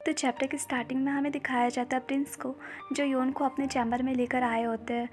तो चैप्टर की स्टार्टिंग में हमें दिखाया जाता है प्रिंस को, जो योन को अपने चैम्बर में लेकर आए होते हैं।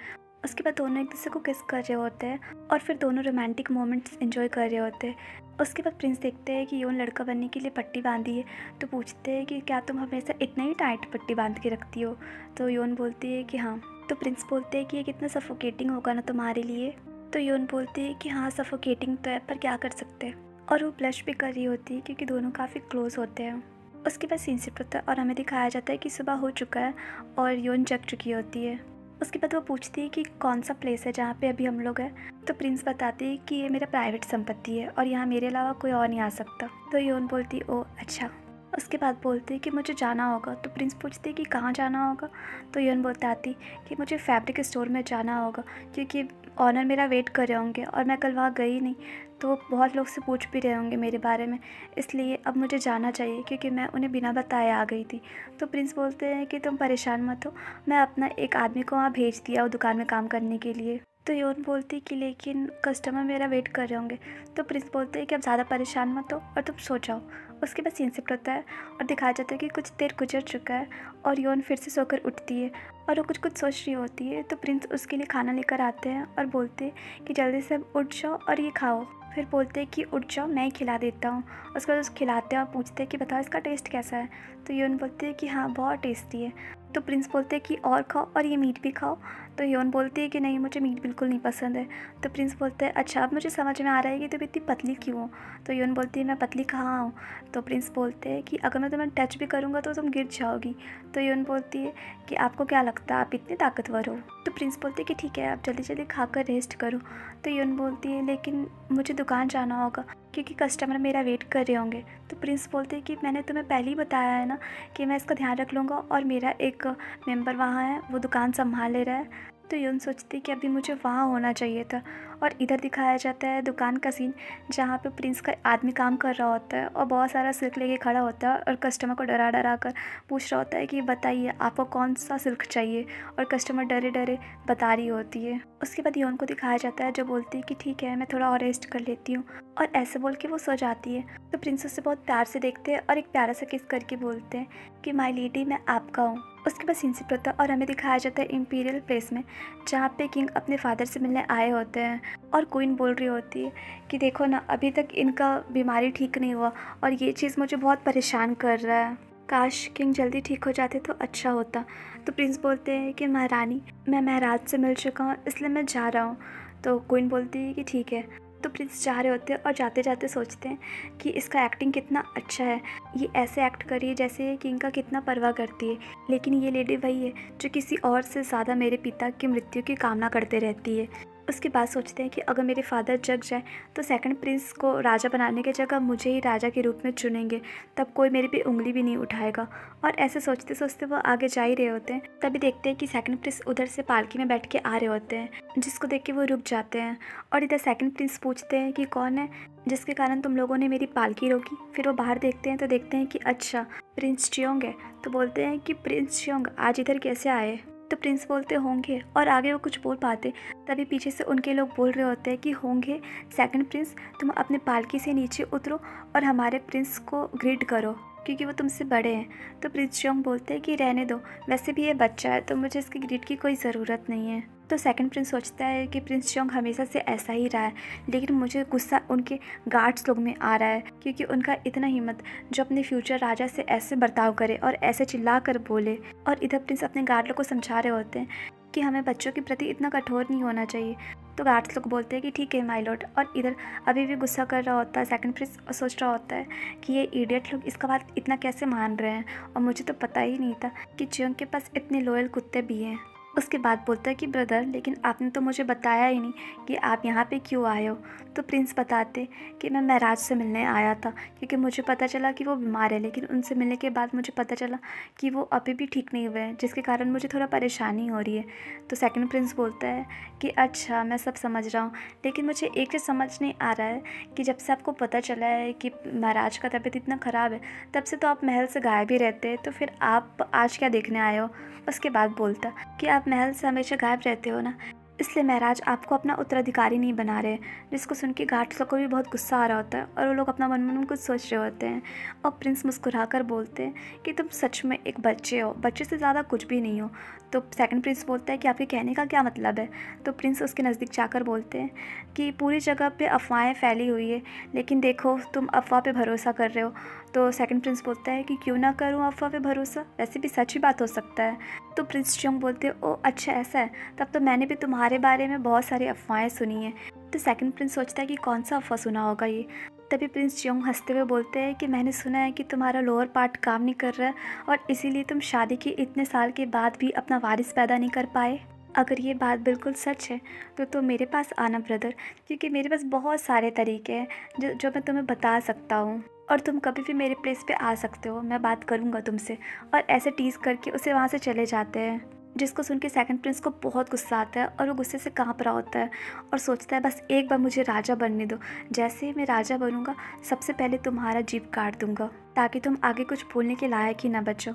उसके बाद दोनों एक दूसरे को किस कर रहे होते हैं और फिर दोनों रोमांटिक मोमेंट्स एंजॉय कर रहे होते हैं। उसके बाद प्रिंस देखते हैं कि योन लड़का बनने के लिए पट्टी बांधी है, तो पूछते हैं कि क्या तुम हमेशा इतना ही टाइट पट्टी बांध के रखती हो। तो योन बोलती है कि हाँ। तो प्रिंस बोलते हैं कि ये कितना सफोकेटिंग होगा ना तुम्हारे लिए। तो योन बोलती है कि हाँ सफोकेटिंग तो है, पर क्या कर सकते हैं। और वो ब्लश भी कर रही होती है क्योंकि दोनों काफ़ी क्लोज होते हैं। उसके बाद सीन शिफ्ट होता है और हमें दिखाया जाता है कि सुबह हो चुका है और योन जग चुकी होती है। उसके बाद वो पूछती है कि कौन सा प्लेस है जहाँ पे अभी हम लोग हैं। तो प्रिंस बताती है कि ये मेरा प्राइवेट संपत्ति है और यहाँ मेरे अलावा कोई और नहीं आ सकता। तो योन बोलती है ओ अच्छा। उसके बाद बोलती है कि मुझे जाना होगा। तो प्रिंस पूछती है कि कहाँ जाना होगा। तो योन बताती कि मुझे फैब्रिक स्टोर में जाना होगा क्योंकि ऑनर मेरा वेट कर रहे होंगे और मैं कल वहाँ गई नहीं, तो बहुत लोग से पूछ भी रहे होंगे मेरे बारे में, इसलिए अब मुझे जाना चाहिए क्योंकि मैं उन्हें बिना बताए आ गई थी। तो प्रिंस बोलते हैं कि तुम परेशान मत हो, मैं अपना एक आदमी को वहाँ भेज दिया वो दुकान में काम करने के लिए। तो योन बोलती कि लेकिन कस्टमर मेरा वेट कर रहे होंगे। तो प्रिंस बोलते हैं कि अब ज़्यादा परेशान मत हो और तुम सो जाओ। उसके बाद सीन शिफ्ट होता है और दिखाया जाता है कि कुछ देर गुजर चुका है और योन फिर से सोकर उठती है और वो कुछ कुछ सोच रही होती है। तो प्रिंस उसके लिए खाना लेकर आते हैं और बोलते हैं कि जल्दी से अब उठ जाओ और ये खाओ। फिर बोलते हैं कि उठ जाओ मैं ही खिला देता हूँ। उसके बाद उसे खिलाते हैं और पूछते हैं कि बताओ इसका टेस्ट कैसा है। तो योन बोलते हैं कि हाँ बहुत टेस्टी है। तो प्रिंस बोलते हैं कि और खाओ और ये मीट भी खाओ। तो योन बोलती है कि नहीं मुझे मीट बिल्कुल नहीं पसंद है। तो प्रिंस बोलते हैं अच्छा अब मुझे समझ में आ रहा है कि तुम इतनी पतली क्यों हो। तो योन बोलती है मैं पतली कहाँ हूँ। तो प्रिंस बोलते हैं कि अगर मैं तुम्हें टच भी करूँगा तो तुम गिर जाओगी। तो योन बोलती है कि आपको क्या लगता है आप इतनी ताकतवर हो। तो प्रिंस बोलते हैं कि ठीक है आप जल्दी जल्दी खाकर रेस्ट करो। तो योन बोलती है लेकिन मुझे दुकान जाना होगा क्योंकि कस्टमर मेरा वेट कर रहे होंगे। तो प्रिंस बोलते हैं कि मैंने तुम्हें पहले ही बताया है ना कि मैं इसका ध्यान रख लूँगा और मेरा एक मेंबर वहाँ है वो दुकान संभाल ले रहा है। तो योन सोचती कि अभी मुझे वहाँ होना चाहिए था। और इधर दिखाया जाता है दुकान का सीन जहाँ पे प्रिंस का आदमी काम कर रहा होता है और बहुत सारा सिल्क लेके खड़ा होता है और कस्टमर को डरा डरा कर पूछ रहा होता है कि बताइए आपको कौन सा सिल्क चाहिए। और कस्टमर डरे डरे बता रही होती है। उसके बाद योन को दिखाया जाता है जो बोलती है कि ठीक है मैं थोड़ा और रेस्ट कर लेती हूँ। और ऐसे बोल के वो सो जाती है। तो प्रिंस उसे बहुत प्यार से देखते हैं और एक प्यारा सा किस करके बोलते हैं कि माय लेडी मैं आपका हूँ। उसके बाद सीन शिफ्ट होता है और हमें दिखाया जाता है इंपीरियल प्लेस में जहाँ पे किंग अपने फादर से मिलने आए होते हैं। और क्वीन बोल रही होती है कि देखो ना अभी तक इनका बीमारी ठीक नहीं हुआ और ये चीज़ मुझे बहुत परेशान कर रहा है, काश किंग जल्दी ठीक हो जाते तो अच्छा होता। तो प्रिंस बोलते हैं कि महारानी मैं महराज से मिल चुका हूँ इसलिए मैं जा रहा हूँ। तो क्वीन बोलती है कि ठीक है। तो प्रिंस जा रहे होते हैं और जाते जाते सोचते हैं कि इसका एक्टिंग कितना अच्छा है, ये ऐसे एक्ट करी है जैसे किंग का कितना परवाह करती है, लेकिन ये लेडी वही है जो किसी और से ज़्यादा मेरे पिता की मृत्यु की कामना करते रहती है। उसके बाद सोचते हैं कि अगर मेरे फादर जग जाए तो सेकंड प्रिंस को राजा बनाने की जगह मुझे ही राजा के रूप में चुनेंगे, तब कोई मेरे पे उंगली भी नहीं उठाएगा। और ऐसे सोचते सोचते वो आगे जा ही रहे होते हैं तभी देखते हैं कि सेकंड प्रिंस उधर से पालकी में बैठ के आ रहे होते हैं, जिसको देख के वो रुक जाते हैं। और इधर सेकंड प्रिंस पूछते हैं कि कौन है जिसके कारण तुम लोगों ने मेरी पालकी रोकी। फिर वो बाहर देखते हैं तो देखते हैं कि अच्छा प्रिंस चियोंग है। तो बोलते हैं कि प्रिंस चियोंग आज इधर कैसे आए। तो प्रिंस बोलते होंगे और आगे वो कुछ बोल पाते तभी पीछे से उनके लोग बोल रहे होते हैं कि होंगे सेकंड प्रिंस तुम अपने पालकी से नीचे उतरो और हमारे प्रिंस को ग्रीट करो क्योंकि वो तुमसे बड़े हैं। तो प्रिंस चियोंग बोलते हैं कि रहने दो, वैसे भी ये बच्चा है तो मुझे इसकी ग्रीट की कोई ज़रूरत नहीं है। तो सेकंड प्रिंस सोचता है कि प्रिंस चियोंग हमेशा से ऐसा ही रहा है, लेकिन मुझे गुस्सा उनके गार्ड्स लोग में आ रहा है क्योंकि उनका इतना हिम्मत जो अपने फ्यूचर राजा से ऐसे बर्ताव करे और ऐसे चिल्ला कर बोले। और इधर प्रिंस अपने गार्ड लोग को समझा रहे होते हैं कि हमें बच्चों के प्रति इतना कठोर नहीं होना चाहिए। तो गार्ड्स लोग बोलते हैं कि ठीक है माय लॉर्ड। और इधर अभी भी गुस्सा कर रहा होता है सेकंड प्रिंस और सोच रहा होता है कि ये इडियट लोग इसका बात इतना कैसे मान रहे हैं और मुझे तो पता ही नहीं था कि चियोंग के पास इतने लॉयल कुत्ते भी हैं। उसके बाद बोलता है कि ब्रदर लेकिन आपने तो मुझे बताया ही नहीं कि आप यहाँ पे क्यों आए हो। तो प्रिंस बताते कि मैं महराज से मिलने आया था क्योंकि मुझे पता चला कि वो बीमार है, लेकिन उनसे मिलने के बाद मुझे पता चला कि वो अभी भी ठीक नहीं हुए हैं, जिसके कारण मुझे थोड़ा परेशानी हो रही है। तो सेकंड प्रिंस बोलता है कि अच्छा मैं सब समझ रहा हूँ, लेकिन मुझे एक चीज़ समझ नहीं आ रहा है कि जब से आपको पता चला है कि महाराज का तबीयत इतना ख़राब है तब से तो आप महल से गायब ही रहते हैं, तो फिर आप आज क्या देखने आए हो। उसके बाद बोलता कि आप महल से हमेशा गायब रहते हो ना, इसलिए महराज आपको अपना उत्तराधिकारी नहीं बना रहे। जिसको सुन के गार्ड्स लोग को भी बहुत गुस्सा आ रहा होता है और वो लोग अपना मन मन में कुछ सोच रहे होते हैं। और प्रिंस मुस्कुरा कर बोलते हैं कि तुम सच में एक बच्चे हो, बच्चे से ज़्यादा कुछ भी नहीं हो। तो सेकंड प्रिंस बोलता है कि आपके कहने का क्या मतलब है। तो प्रिंस उसके नज़दीक जाकर बोलते हैं कि पूरी जगह पे अफवाहें फैली हुई है, लेकिन देखो तुम अफवाह पे भरोसा कर रहे हो। तो सेकंड प्रिंस बोलता है कि क्यों ना करूं अफवाह पे भरोसा, वैसे भी सच ही बात हो सकता है। तो प्रिंस चियोंग बोलते हैं ओ अच्छा ऐसा है, तब तो मैंने भी तुम्हारे बारे में बहुत सारी अफवाहें सुनी हैं। तो सेकंड प्रिंस सोचता है कि कौन सा अफवाह सुना होगा ये। तभी प्रिंस चियोंग हंसते हुए बोलते हैं कि मैंने सुना है कि तुम्हारा लोअर पार्ट काम नहीं कर रहा है और इसीलिए तुम शादी के इतने साल के बाद भी अपना वारिस पैदा नहीं कर पाए। अगर ये बात बिल्कुल सच है तो मेरे पास आना ब्रदर, क्योंकि मेरे पास बहुत सारे तरीके हैं जो मैं तुम्हें बता सकता हूँ और तुम कभी भी मेरे प्लेस पे आ सकते हो, मैं बात करूँगा तुमसे। और ऐसे टीज़ करके उसे वहाँ से चले जाते हैं। जिसको सुन के सेकंड प्रिंस को बहुत गुस्सा आता है और वो गुस्से से कांप रहा होता है और सोचता है बस एक बार मुझे राजा बनने दो। जैसे ही मैं राजा बनूंगा सबसे पहले तुम्हारा जीभ काट दूंगा ताकि तुम आगे कुछ बोलने के लायक ही ना बचो।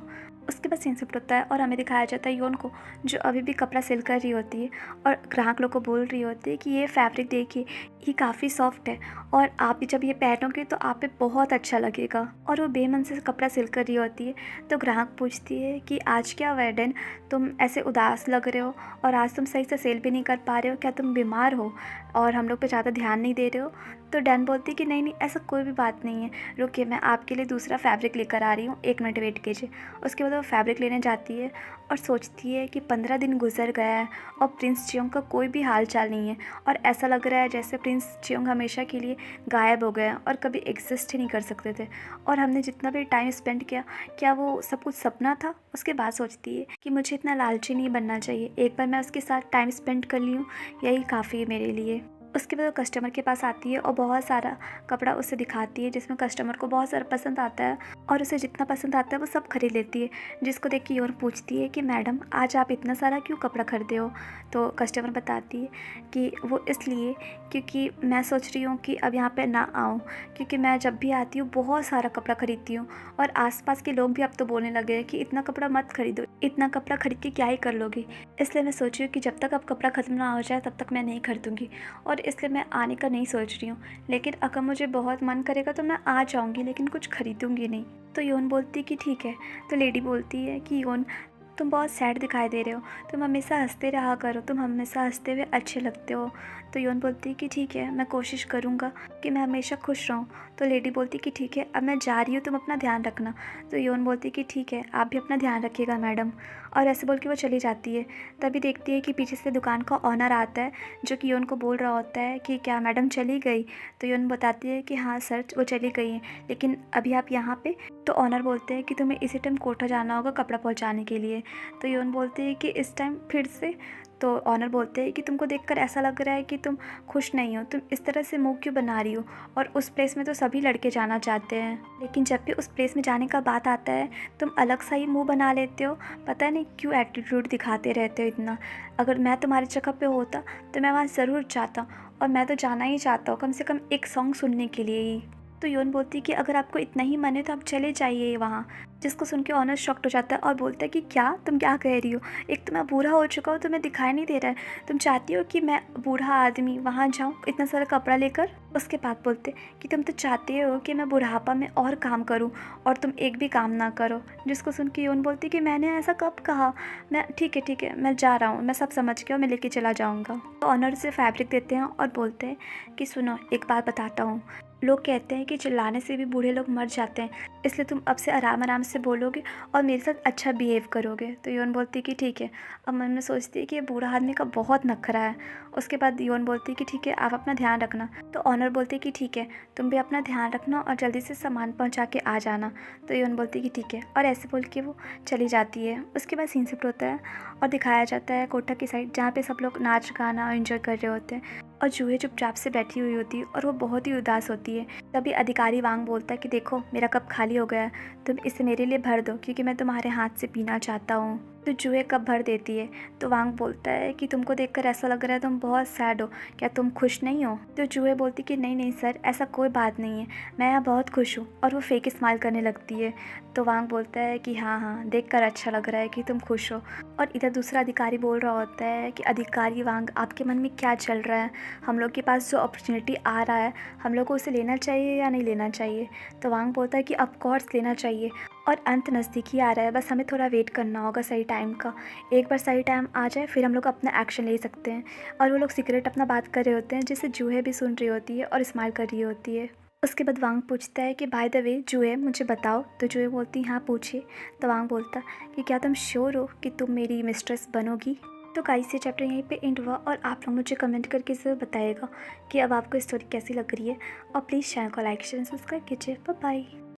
उसके बाद सीन शिफ्ट होता है और हमें दिखाया जाता है योन को, जो अभी भी कपड़ा सिल कर रही होती है और ग्राहक लोग को बोल रही होती है कि ये फैब्रिक देखिए, ये काफ़ी सॉफ्ट है और आप जब ये पहनोगे तो आप पे बहुत अच्छा लगेगा। और वो बेमन से कपड़ा सिल कर रही होती है। तो ग्राहक पूछती है कि आज क्या वेडन, तुम ऐसे उदास लग रहे हो और आज तुम सही से सेल भी नहीं कर पा रहे हो, क्या तुम बीमार हो और हम लोग पे ज़्यादा ध्यान नहीं दे रहे हो। तो डैन बोलती है कि नहीं नहीं ऐसा कोई भी बात नहीं है, रुकिए मैं आपके लिए दूसरा फैब्रिक लेकर आ रही हूँ, 1 मिनट वेट कीजिए। उसके बाद वो फैब्रिक लेने जाती है और सोचती है कि 15 दिन गुजर गया है और प्रिंस चियोंग का कोई भी हाल चाल नहीं है और ऐसा लग रहा है जैसे प्रिंस चियोंग हमेशा के लिए गायब हो गए और कभी एग्जिस्ट ही नहीं कर सकते थे और हमने जितना भी टाइम स्पेंड किया क्या वो सब कुछ सपना था। उसके बाद सोचती है कि मुझे इतना लालची नहीं बनना चाहिए, एक बार मैं उसके साथ टाइम स्पेंड कर ली हूँ, यही काफ़ी है मेरे लिए। उसके बाद वो कस्टमर के पास आती है और बहुत सारा कपड़ा उसे दिखाती है जिसमें कस्टमर को बहुत सारा पसंद आता है और उसे जितना पसंद आता है वो सब खरीद लेती है। जिसको देख के योन पूछती है कि मैडम आज आप इतना सारा क्यों कपड़ा खरीदे हो। तो कस्टमर बताती है कि वो इसलिए क्योंकि मैं सोच रही हूँ कि अब यहाँ पे ना आऊँ, क्योंकि मैं जब भी आती हूँ बहुत सारा कपड़ा खरीदती हूँ और आसपास के लोग भी अब तो बोलने लगे हैं कि इतना कपड़ा मत खरीदो, इतना कपड़ा खरीद के क्या ही कर लोगी। इसलिए मैं सोच रही हूँ कि जब तक अब कपड़ा ख़त्म ना हो जाए तब तक मैं नहीं खरीदूँगी और इसलिए मैं आने का नहीं सोच रही हूँ, लेकिन अगर मुझे बहुत मन करेगा तो मैं आ जाऊँगी, लेकिन कुछ खरीदूँगी नहीं। तो योन बोलती कि ठीक है। तो लेडी बोलती है कि योन तुम बहुत सैड दिखाई दे रहे हो, तुम हमेशा हंसते रहा करो, तुम हमेशा हंसते हुए अच्छे लगते हो। तो योन बोलती है कि ठीक है मैं कोशिश करूँगा कि मैं हमेशा खुश रहूँ। तो लेडी बोलती कि ठीक है अब मैं जा रही हूँ, तुम अपना ध्यान रखना। तो योन बोलती कि ठीक है आप भी अपना ध्यान रखिएगा मैडम, और ऐसे बोल के वो चली जाती है। तभी देखती है कि पीछे से दुकान का ऑनर आता है जो कि योन को बोल रहा होता है कि क्या मैडम चली गई। तो योन बताती है कि हाँ सर वो चली गई है, लेकिन अभी आप यहाँ पे। तो ऑनर बोलते हैं कि तुम्हें इसी टाइम कोटा जाना होगा कपड़ा पहुँचाने के लिए। तो योन बोलती है कि इस टाइम फिर से। तो ऑनर बोलते हैं कि तुमको देखकर ऐसा लग रहा है कि तुम खुश नहीं हो, तुम इस तरह से मुंह क्यों बना रही हो, और उस प्लेस में तो सभी लड़के जाना चाहते हैं, लेकिन जब भी उस प्लेस में जाने का बात आता है तुम अलग सा ही मुंह बना लेते हो, पता नहीं क्यों एटीट्यूड दिखाते रहते हो इतना। अगर मैं तुम्हारी जगह पे होता तो मैं वहाँ ज़रूर जाता और मैं तो जाना ही चाहता हूँ कम से कम एक सॉन्ग सुनने के लिए ही। तो योन बोलती है कि अगर आपको इतना ही मन है तो आप चले जाइए वहाँ। जिसको सुन के ऑनर शॉक्ड हो जाता है और बोलता है कि क्या तुम क्या कह रही हो, एक तो मैं बूढ़ा हो चुका हूँ, तुम्हें दिखाई नहीं दे रहा है, तुम चाहती हो कि मैं बूढ़ा आदमी वहाँ जाऊँ इतना सारा कपड़ा लेकर। उसके बाद बोलते कि तुम तो चाहते हो कि मैं बुढ़ापा में और काम करूँ और तुम एक भी काम ना करो। जिसको सुन के योन बोलती कि मैंने ऐसा कब कहा, मैं ठीक है मैं जा रहा हूँ, मैं सब समझ गया, मैं लेके चला जाऊँगा। तो ऑनर से फैब्रिक देते हैं और बोलते हैं कि सुनो एक बात बताता हूँ, लोग कहते हैं कि चिल्लाने से भी बूढ़े लोग मर जाते हैं, इसलिए तुम अब से आराम आराम से बोलोगे और मेरे साथ अच्छा बिहेव करोगे। तो योन बोलती कि ठीक है। अब मन में सोचती है कि ये बूढ़ा आदमी का बहुत नखरा है। उसके बाद योन बोलती कि ठीक है आप अपना ध्यान रखना। तो ऑनर बोलती कि ठीक है तुम भी अपना ध्यान रखना और जल्दी से सामान पहुंचा के आ जाना। तो योन बोलती कि ठीक है और ऐसे बोल के वो चली जाती है। उसके बाद सीन शिफ्ट होता है और दिखाया जाता है कोटा की साइड जहाँ पे सब लोग नाच गाना और एंजॉय कर रहे होते हैं और जूहे चुपचाप से बैठी हुई होती है और वो बहुत ही उदास होती है। तभी अधिकारी वांग बोलता है कि देखो मेरा कप खाली हो गया, तुम इसे मेरे लिए भर दो क्योंकि मैं तुम्हारे हाथ से पीना चाहता हूँ। तो जूहे कप भर देती है। तो वांग बोलता है कि तुमको देखकर ऐसा लग रहा है तुम बहुत सैड हो, क्या तुम खुश नहीं हो? तो जूहे बोलती कि नहीं नहीं सर, ऐसा कोई बात नहीं है, मैं यहाँ बहुत खुश हूँ। और वो फेक स्माइल करने लगती है। तो वांग बोलता है कि हाँ हाँ, देखकर अच्छा लग रहा है कि तुम खुश हो। और इधर दूसरा अधिकारी बोल रहा होता है कि अधिकारी वांग, आपके मन में क्या चल रहा है? हम लोग के पास जो अपॉर्चुनिटी आ रहा है, हम लोग को उसे लेना चाहिए या नहीं लेना चाहिए? तो वांग बोलता है कि ऑफ कोर्स लेना चाहिए, और अंत नज़दीक ही आ रहा है, बस हमें थोड़ा वेट करना होगा सही टाइम का। एक बार सही टाइम आ जाए फिर हम लोग अपना एक्शन ले सकते हैं। और वो लोग सीक्रेट अपना बात कर रहे होते हैं, जिसे जूहे भी सुन रही होती है और स्माइल कर रही होती है। उसके बाद वांग पूछता है कि बाय द वे जूहे, मुझे बताओ। तो जूहे बोलती हाँ पूछिए। तो वांग बोलता कि क्या तुम श्योर हो कि तुम मेरी मिस्ट्रेस बनोगी? तो गाइस ये चैप्टर यहीं पे एंड हुआ, और आप लोग मुझे कमेंट करके ज़रूर बताइएगा कि अब आपको स्टोरी कैसी लग रही है। और प्लीज़ चैनल को लाइक शेयर सब्सक्राइब कीजिए। Bye bye.